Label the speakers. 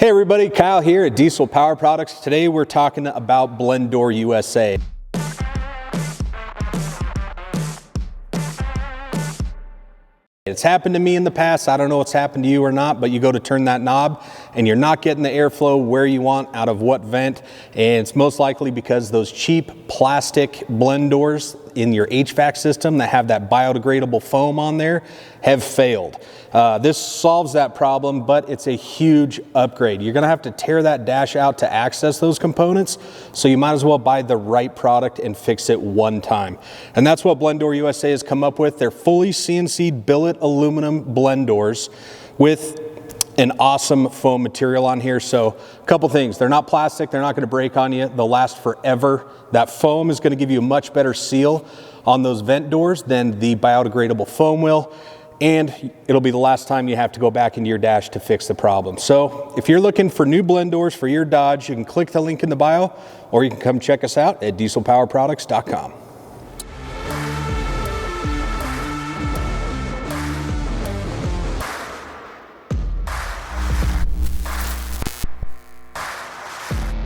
Speaker 1: Hey everybody, Kyle here at Diesel Power Products. Today we're talking about Blend Door USA. It's happened to me in the past. I don't know what's happened to you or not, but you go to turn that knob and you're not getting the airflow where you want out of what vent. And it's most likely because those cheap plastic blend doors in your HVAC system that have that biodegradable foam on there have failed. This solves that problem, but it's a huge upgrade. You're gonna have to tear that dash out to access those components, so you might as well buy the right product and fix it one time. And that's what Blend Door USA has come up with. They're fully CNC billet aluminum blend doors with an awesome foam material on here. So a couple things, they're not plastic, they're not gonna break on you, they'll last forever. That foam is gonna give you a much better seal on those vent doors than the biodegradable foam will. And it'll be the last time you have to go back into your dash to fix the problem. So if you're looking for new blend doors for your Dodge, you can click the link in the bio, or you can come check us out at dieselpowerproducts.com.